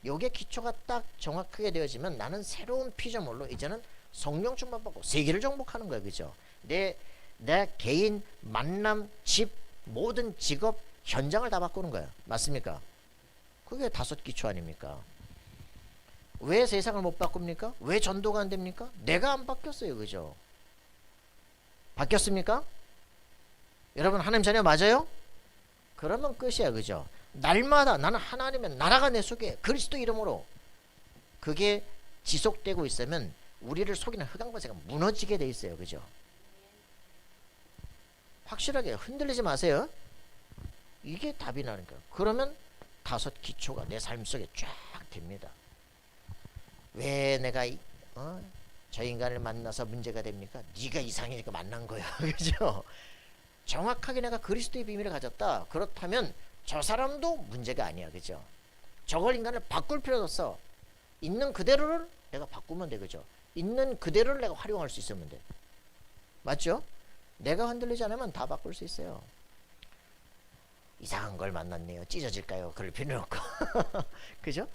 요게 기초가 딱 정확하게 되어지면 나는 새로운 피조물로 이제는 성령 충만 받고 세계를 정복하는 거예요. 그죠? 내 개인, 만남, 집, 모든 직업, 현장을 다 바꾸는 거예요. 맞습니까? 그게 다섯 기초 아닙니까? 왜 세상을 못 바꿉니까? 왜 전도가 안 됩니까? 내가 안 바뀌었어요. 그죠? 바뀌었습니까? 여러분 하나님 자녀 맞아요? 그러면 끝이야. 그죠? 날마다 나는 하나님의 나라가 내 속에 그리스도 이름으로 그게 지속되고 있으면 우리를 속이는 흑암권세가 무너지게 돼 있어요. 그죠? 확실하게 흔들리지 마세요. 이게 답이 나는 거예요. 그러면 다섯 기초가 내 삶 속에 쫙 됩니다. 왜 내가 저 인간을 만나서 문제가 됩니까? 네가 이상이니까 만난 거야. 그죠? 정확하게 내가 그리스도의 비밀을 가졌다. 그렇다면 저 사람도 문제가 아니야. 그죠? 저걸 인간을 바꿀 필요도 없어. 있는 그대로를 내가 바꾸면 돼. 그죠? 있는 그대로를 내가 활용할 수 있으면 돼. 맞죠? 내가 흔들리지 않으면 다 바꿀 수 있어요. 이상한 걸 만났네요. 찢어질까요? 그럴 필요는 없고. 그죠?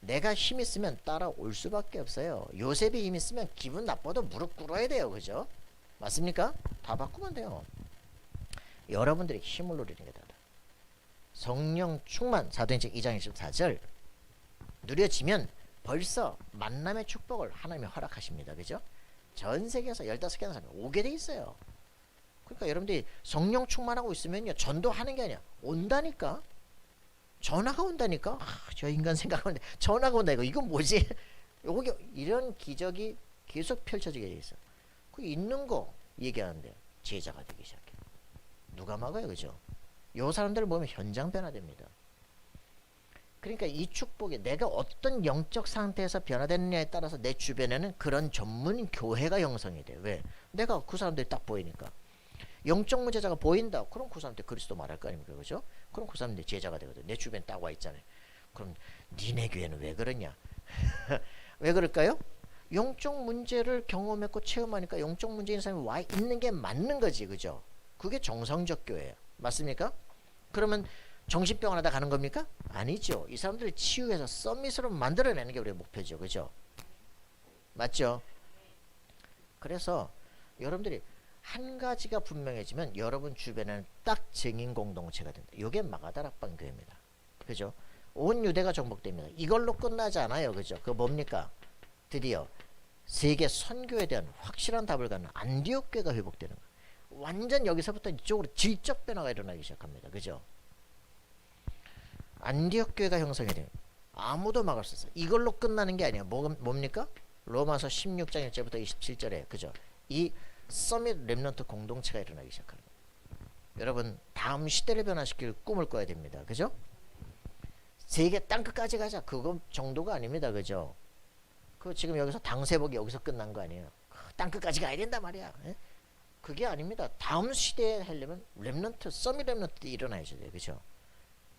내가 힘 있으면 따라올 수밖에 없어요. 요셉이 힘 있으면 기분 나빠도 무릎 꿇어야 돼요. 그죠? 맞습니까? 다 바꾸면 돼요. 여러분들이 힘을 누리는 게 다다. 성령 충만 사도행전 2장 24절 누려지면 벌써 만남의 축복을 하나님이 허락하십니다. 그죠? 전 세계에서 15개나 사람이 오게 돼 있어요. 그러니까 여러분들이 성령 충만하고 있으면요. 전도하는 게 아니야. 온다니까. 전화가 온다니까. 저 인간 생각하는데 전화가 온다. 이건 뭐지? 여기 이런 기적이 계속 펼쳐지게 돼 있어. 그 있는 거 얘기하는데 제자가 되기 시작해. 누가 막아요? 그죠? 요 사람들을 보면 현장 변화됩니다. 그러니까 이 축복이 내가 어떤 영적 상태에서 변화되느냐에 따라서 내 주변에는 그런 전문 교회가 형성이 돼. 왜? 내가 그 사람들이 딱 보이니까. 영적 문제자가 보인다. 그럼 그 사람한테 그리스도 말할 거 아닙니까? 그죠? 그럼 그 사람들 제자가 되거든. 내 주변에 딱 와 있잖아요. 그럼 니네 교회는 왜 그러냐? 왜 그럴까요? 영적 문제를 경험했고 체험하니까 영적 문제인 사람이 와 있는 게 맞는 거지. 그죠? 그게 정상적 교회예요. 맞습니까? 그러면 정신병 하다 가는 겁니까? 아니죠. 이 사람들을 치유해서 서밋으로 만들어내는 게 우리의 목표죠. 그죠? 맞죠? 그래서 여러분들이 한 가지가 분명해지면 여러분 주변에는 딱 증인 공동체가 된다. 이게 마가다락방 교회입니다. 그죠? 온 유대가 정복됩니다. 이걸로 끝나지 않아요. 그죠? 그거 뭡니까? 드디어 세계 선교에 대한 확실한 답을 갖는 안디옥 교회가 회복되는 거예요. 완전 여기서부터 이쪽으로 질적 변화가 일어나기 시작합니다. 그죠? 안디옥 교회가 형성이 돼요. 아무도 막을 수 없어요. 이걸로 끝나는 게 아니에요. 뭡니까? 로마서 16장 1절부터 27절에 그죠? 이 서밋 렘넌트 공동체가 일어나기 시작하는 거예요. 여러분 다음 시대를 변화시킬 꿈을 꿔야 됩니다. 그죠? 세계 땅끝까지 가자. 그거 정도가 아닙니다. 그죠? 그 지금 여기서 당세복이 여기서 끝난 거 아니에요. 땅끝까지 가야 된단 말이야. 에? 그게 아닙니다. 다음 시대에 하려면 렘넌트, 서밋 렘넌트 일어나야죠. 그죠?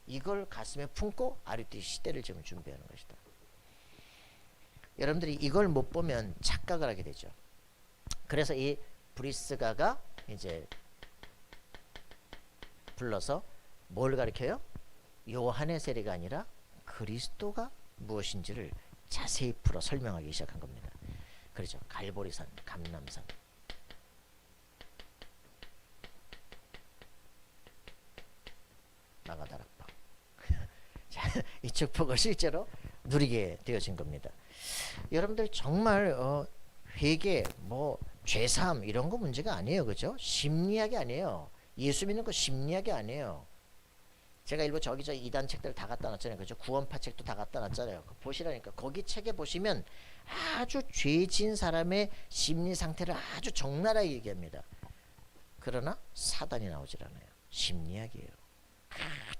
이걸 가슴에 품고 아리띠 시대를 지금 준비하는 것이다. 여러분들이 이걸 못 보면 착각을 하게 되죠. 그래서 이 브리스가가 이제 불러서 뭘 가르쳐요? 요한의 세례가 아니라 그리스도가 무엇인지를 자세히 풀어 설명하기 시작한 겁니다. 그렇죠. 갈보리산, 감람산. 마가다락방. 이 축복을 실제로 누리게 되어진 겁니다. 여러분들 정말 회개, 죄사함 이런 거 문제가 아니에요. 그죠? 심리학이 아니에요. 예수 믿는 거 심리학이 아니에요. 제가 일부 저기저 이단 책들 다 갖다 놨잖아요. 그죠? 구원파 책도 다 갖다 놨잖아요. 보시라니까. 거기 책에 보시면 아주 죄진 사람의 심리 상태를 아주 적나라하게 얘기합니다. 그러나 사단이 나오질 않아요. 심리학이에요.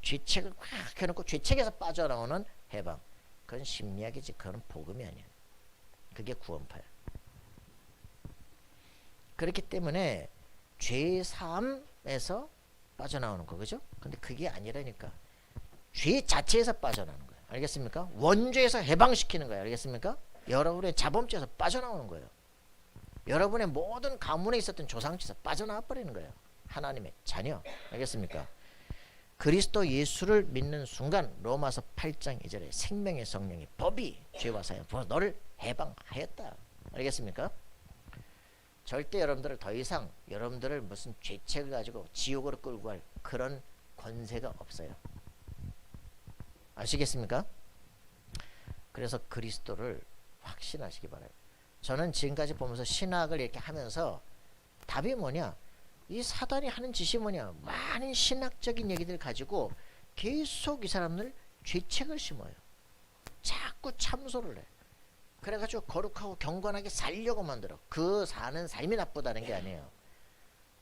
죄책을 확 해놓고 죄책에서 빠져나오는 해방. 그건 심리학이지. 그건 복음이 아니야. 그게 구원파야. 그렇기 때문에 죄 사함에서 빠져나오는 거, 그죠? 근데 그게 아니라니까. 죄 자체에서 빠져나오는 거예요. 알겠습니까? 원죄에서 해방시키는 거예요. 알겠습니까? 여러분의 자범죄에서 빠져나오는 거예요. 여러분의 모든 가문에 있었던 조상지에서 빠져나와 버리는 거예요. 하나님의 자녀. 알겠습니까? 그리스도 예수를 믿는 순간 로마서 8장 2절에 생명의 성령의 법이 죄와 사형 너를 해방하였다. 알겠습니까? 절대 여러분들을 더 이상 여러분들을 무슨 죄책을 가지고 지옥으로 끌고 갈 그런 권세가 없어요. 아시겠습니까? 그래서 그리스도를 확신하시기 바라요. 저는 지금까지 보면서 신학을 이렇게 하면서 답이 뭐냐? 이 사단이 하는 짓이 뭐냐? 많은 신학적인 얘기들 가지고 계속 이 사람들 죄책을 심어요. 자꾸 참소를 해. 그래가지고 거룩하고 경건하게 살려고 만들어. 그 사는 삶이 나쁘다는 게 아니에요.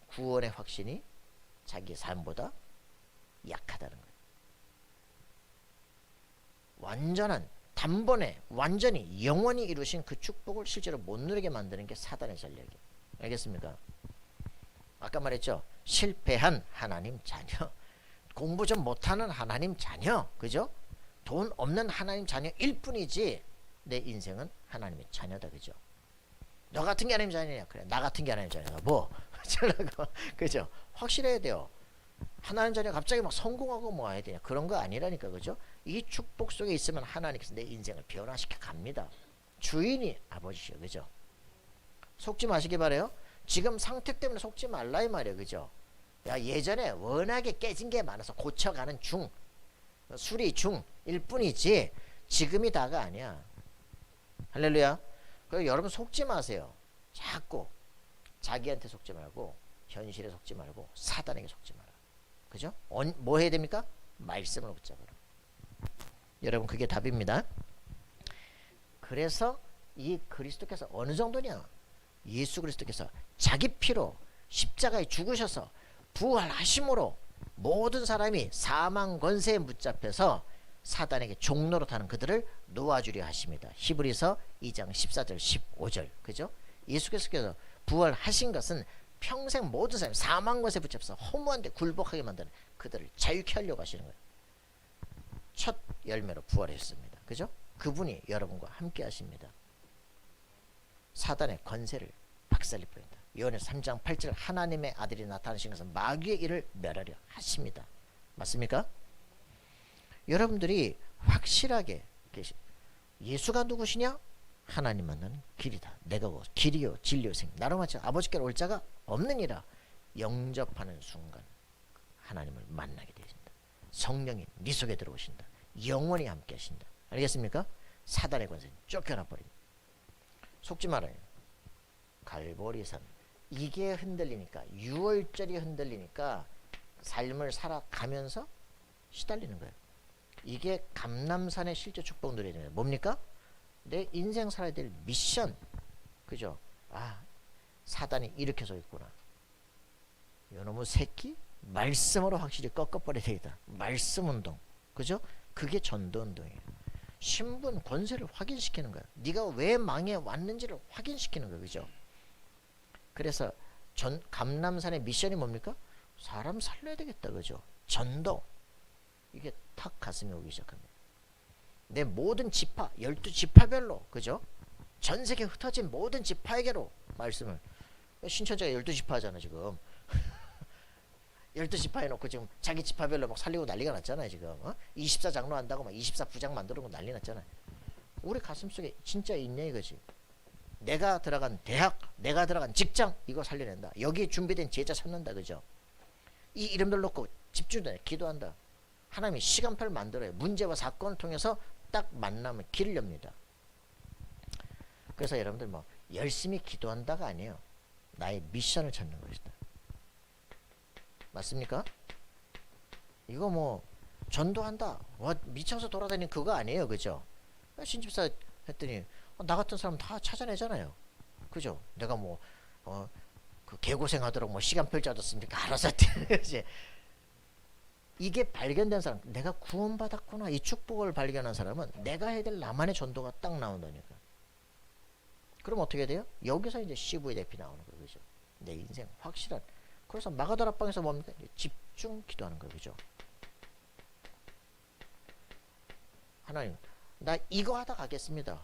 구원의 확신이 자기 삶보다 약하다는 거예요. 완전한 단번에 완전히 영원히 이루신 그 축복을 실제로 못 누리게 만드는 게 사단의 전략이에요. 알겠습니까? 아까 말했죠. 실패한 하나님 자녀, 공부 좀 못하는 하나님 자녀, 그죠? 돈 없는 하나님 자녀일 뿐이지 내 인생은 하나님의 자녀다, 그죠? 너 같은 게 하나님 자녀냐? 그래, 나 같은 게 하나님 자녀다. 뭐 어쩌라고, 그죠? 확실해야 돼요. 하나님 자녀 갑자기 막 성공하고 뭐 해야 되냐? 그런 거 아니라니까, 그죠? 이 축복 속에 있으면 하나님께서 내 인생을 변화시켜 갑니다. 주인이 아버지시여, 그죠? 속지 마시기 바래요. 지금 상태 때문에 속지 말라 이 말이에요, 그죠? 야, 예전에 워낙에 깨진 게 많아서 고쳐가는 중, 수리 중일 뿐이지 지금이 다가 아니야. 할렐루야. 그래서 여러분 속지 마세요. 자꾸 자기한테 속지 말고 현실에 속지 말고 사단에게 속지 마라. 그죠? 뭐 해야 됩니까? 말씀을 붙잡아라. 여러분 그게 답입니다. 그래서 이 그리스도께서 어느 정도냐? 예수 그리스도께서 자기 피로 십자가에 죽으셔서 부활하심으로 모든 사람이 사망 권세에 붙잡혀서 사단에게 종로로 타는 그들을 놓아주려 하십니다. 히브리서 2장 14절 15절, 그죠? 예수께서 부활하신 것은 평생 모든 사람이 사망 권세에 붙잡혀서 허무한 데 굴복하게 만드는 그들을 자유케 하려고 하시는 거예요. 첫 열매로 부활하셨습니다. 그죠? 그분이 여러분과 함께 하십니다. 사단의 권세를 박살내 버린다. 요한에서 3장 8절 하나님의 아들이 나타나신 것은 마귀의 일을 멸하려 하십니다. 맞습니까? 여러분들이 확실하게 예수가 누구시냐? 하나님 만나는 길이다. 내가 길이요 진리요 생 나로 마치 아버지께로 올 자가 없느니라. 영접하는 순간 하나님을 만나게 되신다. 성령이 네 속에 들어오신다. 영원히 함께 하신다. 알겠습니까? 사단의 권세는 쫓겨나 버립니다. 속지 말아요. 갈보리산 이게 흔들리니까, 유월절이 흔들리니까 삶을 살아가면서 시달리는 거예요. 이게 감람산의 실제 축복 누려야 되는 거예요. 뭡니까? 내 인생 살아야 될 미션, 그죠? 아, 사단이 이렇게 서 있구나. 요놈의 새끼 말씀으로 확실히 꺾어버려야 되겠다. 말씀 운동, 그죠? 그게 전도 운동이에요. 신분 권세를 확인시키는 거야. 네가 왜 망해 왔는지를 확인시키는 거야, 그죠? 그래서 감람산의 미션이 뭡니까? 사람 살려야 되겠다, 그죠? 전도. 이게 탁 가슴에 오기 시작합니다. 내 모든 지파, 12지파별로, 그죠? 전 세계 흩어진 모든 지파에게로 말씀을. 신천지가 12지파잖아 지금. 12지파 해놓고 지금 자기 지파별로 막 살리고 난리가 났잖아요 지금. 24장로 한다고 막 24부장 만들고 난리 났잖아요. 우리 가슴속에 진짜 있냐 이거지. 내가 들어간 대학, 내가 들어간 직장, 이거 살려낸다. 여기에 준비된 제자 찾는다, 그죠? 이 이름들 놓고 집중해 기도한다. 하나님이 시간표를 만들어요. 문제와 사건을 통해서 딱 만나면 길을 엽니다. 그래서 여러분들 뭐 열심히 기도한다가 아니에요. 나의 미션을 찾는 것이다. 맞습니까? 이거 뭐 전도한다, 미쳐서 돌아다니는 그거 아니에요, 그죠? 신집사 했더니 나 같은 사람 다 찾아내잖아요, 그죠? 내가 뭐 그 개고생하도록 뭐 시간표를 짜줬습니까? 알아서 이제 이게 발견된 사람, 내가 구원받았구나, 이 축복을 발견한 사람은 내가 해야 될 나만의 전도가 딱 나온다니까. 그럼 어떻게 돼요? 여기서 이제 CV 대피 나오는 거예요. 그죠? 내 인생 확실한. 그래서 마가다라 방에서 뭡니까? 집중 기도하는 거예요. 그죠? 하나님, 나 이거 하다 가겠습니다.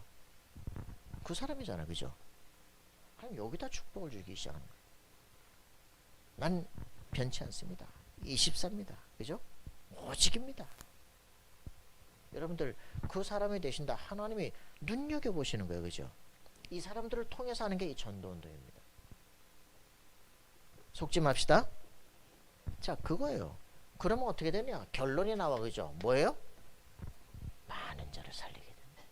그 사람이잖아. 그죠? 하나님 여기다 축복을 주기 시작하는 거예요. 난 변치 않습니다. 24입니다. 그죠? 오직입니다. 여러분들 그 사람이 되신다. 하나님이 눈여겨보시는 거예요. 그죠? 이 사람들을 통해서 하는 게 이 전도운동입니다. 속지 맙시다. 자, 그거예요. 그러면 어떻게 되냐? 결론이 나와. 그죠? 뭐예요? 많은 자를 살리게 된다.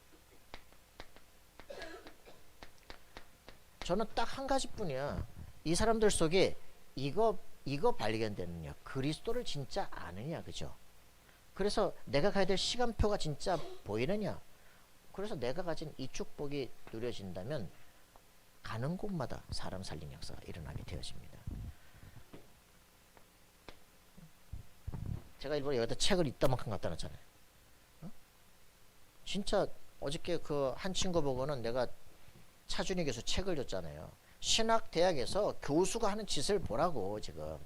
저는 딱 한 가지뿐이야. 이 사람들 속에 이거 발견되느냐, 그리스도를 진짜 아느냐. 그죠? 그래서 내가 가야 될 시간표가 진짜 보이느냐. 그래서 내가 가진 이 축복이 누려진다면 가는 곳마다 사람 살린 역사가 일어나게 되어집니다. 제가 일부러 여기다 책을 이따만큼 갖다 놨잖아요. 진짜 어저께 그 한 친구 보고는 내가 차준희 교수 책을 줬잖아요. 신학대학에서 교수가 하는 짓을 보라고. 지금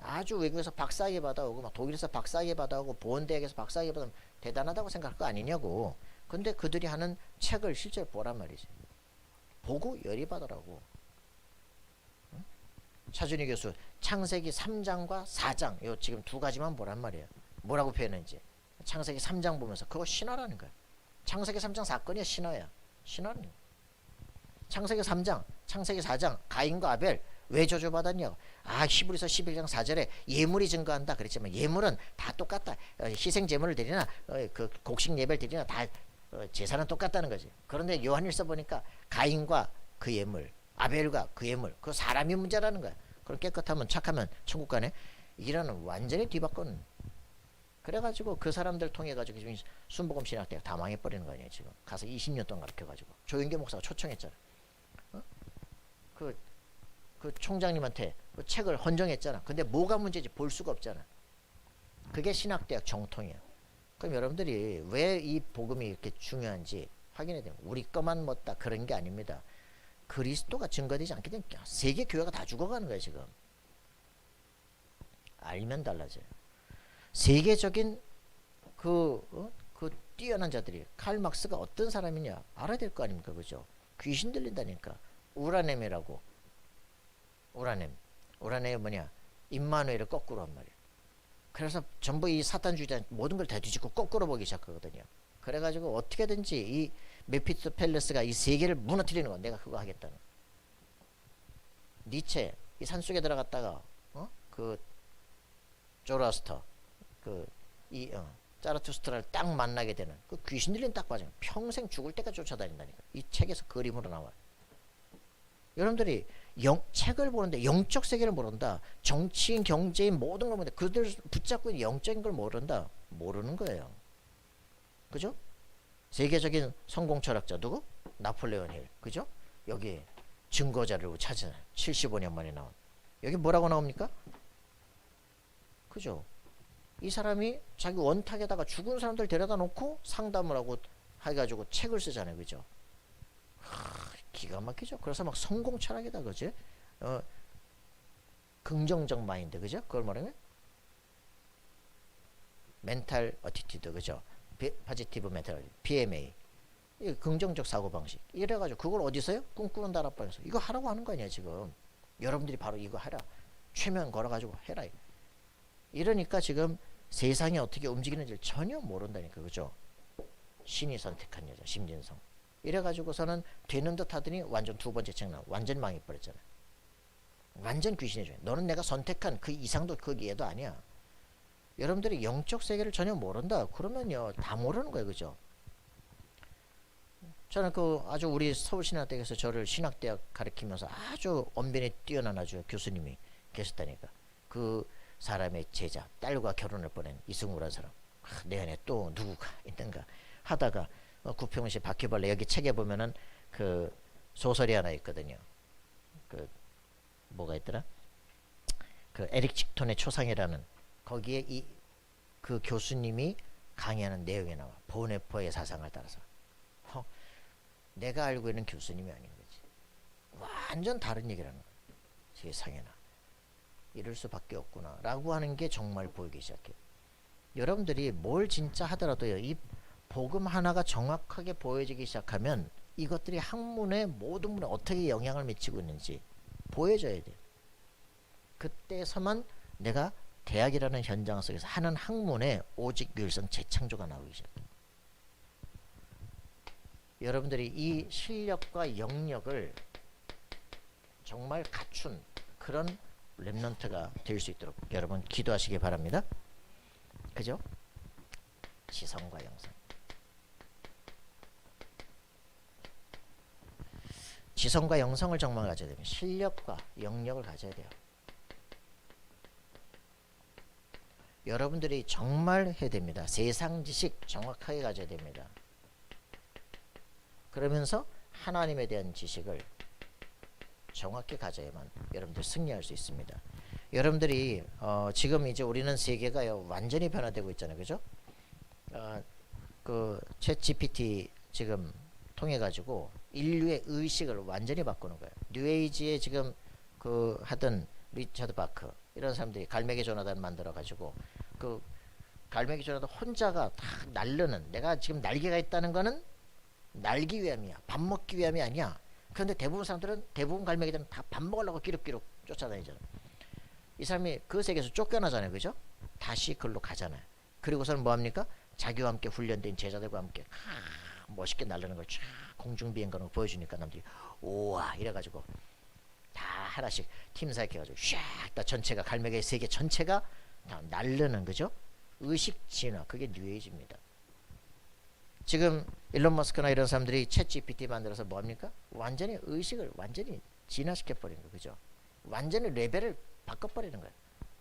아주 외국에서 박사학위 받아오고 막 독일에서 박사학위 받아오고 보건대학에서 박사학위 받으면 대단하다고 생각할 거 아니냐고. 근데 그들이 하는 책을 실제로 보란 말이지. 보고 열이 받으라고. 차준희 교수 창세기 3장과 4장 요 지금 두 가지만 보란 말이에요. 뭐라고 표현했는지. 창세기 3장 보면서 그거 신화라는 거야. 창세기 3장 사건이야. 신화야. 신화는 거야. 창세기 3장, 창세기 4장 가인과 아벨 왜 저주받았냐고. 히브리서 11장 4절에 예물이 증거한다 그랬지만 예물은 다 똑같다. 희생 제물을 드리나 그 곡식 예배를 드리나 다 제사는 똑같다는 거지. 그런데 요한일서 보니까 가인과 그 예물, 아벨과 그 예물, 그 사람이 문제라는 거야. 그럼 깨끗하면 착하면 천국 가네. 이라는 완전히 뒤바꾼. 그래가지고 그 사람들 통해 가지고 지금 순복음 신학대학 다 망해버리는 거 아니에요. 지금 가서 20년 동안 가르쳐가지고 조영계 목사가 초청했잖아. 그 총장님한테 그 책을 헌정했잖아. 근데 뭐가 문제지 볼 수가 없잖아. 그게 신학대학 정통이야. 그럼 여러분들이 왜 이 복음이 이렇게 중요한지 확인해야 돼요. 우리 것만 멋다 그런 게 아닙니다. 그리스도가 증거되지 않게 되면 세계 교회가 다 죽어가는 거야 지금. 알면 달라져요. 세계적인 그 뛰어난 자들이 칼 막스가 어떤 사람이냐 알아야 될 거 아닙니까? 그죠? 귀신 들린다니까. 우라넴이라고. 우라넴이 뭐냐? 임마누엘을 거꾸로 한 말이에요. 그래서 전부 이 사탄주의자 모든 걸 다 뒤집고 거꾸로 보기 시작하거든요. 그래가지고 어떻게든지 이 메피스토펠레스가 이 세계를 무너뜨리는 거. 내가 그거 하겠다는. 니체 이 산속에 들어갔다가 그 조라스터 자라투스트라를 딱 만나게 되는 그 귀신 들린 딱 빠져. 평생 죽을 때까지 쫓아다닌다니까. 이 책에서 그림으로 나와요. 여러분들이 책을 보는데 영적 세계를 모른다. 정치인, 경제인 모든 걸 모르는데 그들 붙잡고 있는 영적인 걸 모른다. 모르는 거예요. 그죠? 세계적인 성공 철학자 누구? 나폴레온 힐. 그죠? 여기 증거자료를 찾은 75년 만에 나온. 여기 뭐라고 나옵니까? 그죠? 이 사람이 자기 원탁에다가 죽은 사람들 데려다 놓고 상담을 하고 해가지고 책을 쓰잖아요. 그죠? 기가 막히죠. 그래서 막 성공 철학이다. 그지? 긍정적 마인드. 그죠? 그걸 말하면 멘탈 어티튜드. 그죠? 포지티브 멘탈 PMA. 긍정적 사고방식. 이래가지고 그걸 어디서요? 꿈꾸는 다락방에서. 이거 하라고 하는 거 아니야 지금. 여러분들이 바로 이거 하라. 최면 걸어가지고 해라. 이러니까 지금 세상이 어떻게 움직이는지를 전혀 모른다니까. 그죠? 신이 선택한 여자 심진성. 이래가지고서는 되는 듯 하더니 완전 두 번째 책 나와. 완전 망해버렸잖아. 완전 귀신의 조인. 너는 내가 선택한 그 이상도 그 이해도 아니야. 여러분들이 영적 세계를 전혀 모른다. 그러면요 다 모르는 거예요. 그죠? 저는 그 아주 우리 서울신학대학에서 저를 신학대학 가르치면서 아주 언변이 뛰어난 아주 교수님이 계셨다니까. 그 사람의 제자, 딸과 결혼을 보낸 이승우라는 사람. 내 안에 또 누구가 있는가 하다가 구평시 바퀴벌레 여기 책에 보면은 그 소설이 하나 있거든요. 그 뭐가 있더라? 그 에릭 칙톤의 초상이라는 거기에 그 교수님이 강의하는 내용이 나와. 보네포의 사상을 따라서. 내가 알고 있는 교수님이 아닌 거지. 완전 다른 얘기라는 거야. 세상에나. 이럴 수밖에 없구나 라고 하는 게 정말 보이기 시작해요. 여러분들이 뭘 진짜 하더라도요, 이 복음 하나가 정확하게 보여지기 시작하면 이것들이 학문의 모든 분에 어떻게 영향을 미치고 있는지 보여져야 돼요. 그때서만 내가 대학이라는 현장 속에서 하는 학문의 오직 유일성 재창조가 나오기 시작해요. 여러분들이 이 실력과 영역을 정말 갖춘 그런 렘넌트가 될 수 있도록 여러분 기도하시기 바랍니다. 그죠? 지성과 영성. 지성과 영성을 정말 가져야 됩니다. 실력과 영역을 가져야 돼요. 여러분들이 정말 해야 됩니다. 세상 지식 정확하게 가져야 됩니다. 그러면서 하나님에 대한 지식을 정확히 가져야만 여러분들 승리할 수 있습니다. 여러분들이 지금 이제 우리는 세계가 완전히 변화되고 있잖아요. 그죠? 그 챗 GPT 지금 통해 가지고 인류의 의식을 완전히 바꾸는 거예요. 뉴에이지에 지금 그 하던 리처드 바크 이런 사람들이 갈매기 조나단 만들어 가지고 그 갈매기 조나단 혼자가 다 날르는, 내가 지금 날개가 있다는 거는 날기 위함이야. 밥 먹기 위함이 아니야. 그런데 대부분 갈매기들은 다 밥 먹으려고 끼룩끼룩 쫓아다니잖아. 이 사람이 그 세계에서 쫓겨나잖아요. 그죠? 다시 글로 가잖아요. 그리고서는 뭐합니까? 자기와 함께 훈련된 제자들과 함께 멋있게 날르는 걸 쫙 공중비행가로 보여주니까 남들이 우와 이래가지고 다 하나씩 팀 사역해가지고 샥 다 전체가 갈매기 세계 전체가 다 날르는, 그죠? 의식 진화, 그게 뉴에이지입니다. 지금 일론 머스크나 이런 사람들이 챗 GPT 만들어서 뭐합니까? 완전히 의식을 완전히 진화시켜버리는 거예요. 그죠? 완전히 레벨을 바꿔버리는 거예요.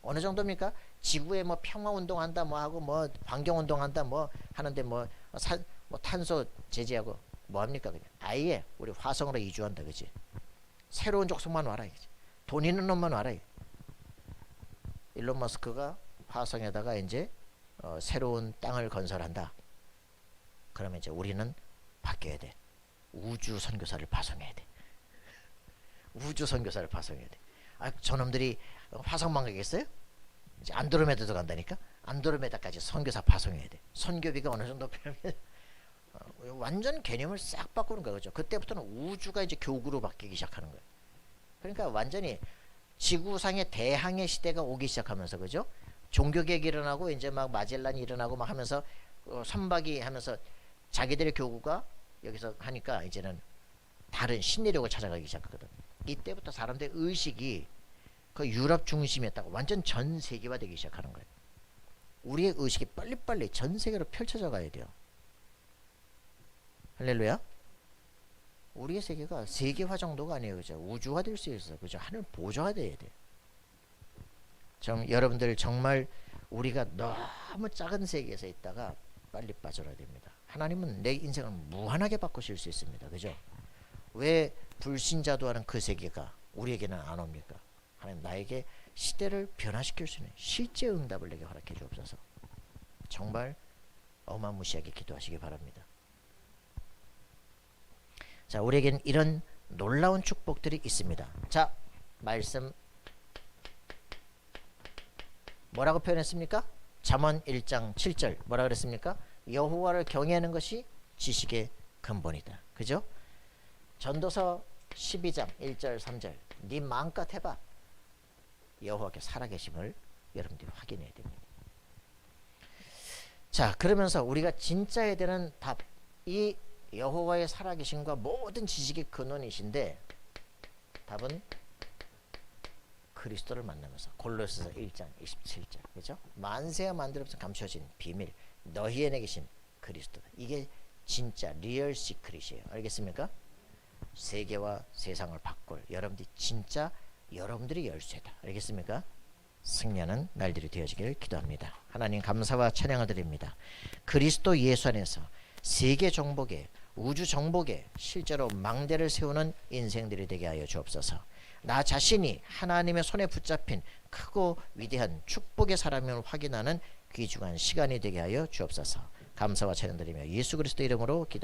어느 정도입니까? 지구에 뭐 평화운동한다 뭐 하고 뭐 환경운동한다 뭐 하는데 뭐 탄소 제재하고 뭐합니까? 그냥 아예 우리 화성으로 이주한다. 그지? 새로운 족속만 와라. 그지? 돈 있는 놈만 와라. 일론 머스크가 화성에다가 이제 새로운 땅을 건설한다. 그러면 이제 우리는 바뀌어야 돼. 우주 선교사를 파송해야 돼. 우주 선교사를 파송해야 돼. 저놈들이 화성만 가겠어요? 이제 안드로메다도 간다니까. 안드로메다까지 선교사 파송해야 돼. 선교비가 어느 정도 필요하면 완전 개념을 싹 바꾸는 거예요. 그죠? 그때부터는 우주가 이제 교구로 바뀌기 시작하는 거예요. 그러니까 완전히 지구상의 대항해 시대가 오기 시작하면서, 그죠? 종교개혁이 일어나고 이제 막 마젤란이 일어나고 막 하면서 선박이 하면서 자기들의 교구가 여기서 하니까 이제는 다른 신내력을 찾아가기 시작하거든. 이때부터 사람들의 의식이 그 유럽 중심이었다가 완전 전 세계화되기 시작하는 거예요. 우리의 의식이 빨리빨리 전 세계로 펼쳐져 가야 돼요. 할렐루야. 우리의 세계가 세계화 정도가 아니에요. 그죠? 우주화 될 수 있어요. 그죠? 하늘 보좌가 돼야 돼요. 여러분들 정말 우리가 너무 작은 세계에서 있다가 빨리 빠져나야 됩니다. 하나님은 내 인생을 무한하게 바꾸실 수 있습니다. 그죠? 왜 불신자도 하는 그 세계가 우리에게는 안 옵니까? 하나님 나에게 시대를 변화시킬 수 있는 실제 응답을 내게 허락해 주옵소서. 정말 어마무시하게 기도하시기 바랍니다. 자, 우리에겐 이런 놀라운 축복들이 있습니다. 자, 말씀 뭐라고 표현했습니까? 잠언 1장 7절 뭐라 그랬습니까? 여호와를 경외하는 것이 지식의 근본이다. 그죠? 전도서 12장 1절 3절 네 마음껏 해봐. 여호와께 살아계심을 여러분들이 확인해야 됩니다. 자, 그러면서 우리가 진짜 해야 되는 답, 이 여호와의 살아계심과 모든 지식의 근원이신데 답은 그리스도를 만나면서 골로새서 1장 27절 그죠? 만세와 만들어서 감춰진 비밀 너희 안에 계신 그리스도다. 이게 진짜 리얼 시크릿이에요. 알겠습니까? 세계와 세상을 바꿀 여러분들이 진짜 여러분들이 열쇠다. 알겠습니까? 승리하는 날들이 되어지기를 기도합니다. 하나님 감사와 찬양을 드립니다. 그리스도 예수 안에서 세계 정복에 우주 정복에 실제로 망대를 세우는 인생들이 되게 하여 주옵소서. 나 자신이 하나님의 손에 붙잡힌 크고 위대한 축복의 사람임을 확인하는 귀중한 시간이 되게 하여 주옵소서. 감사와 찬양드리며 예수 그리스도 이름으로 기도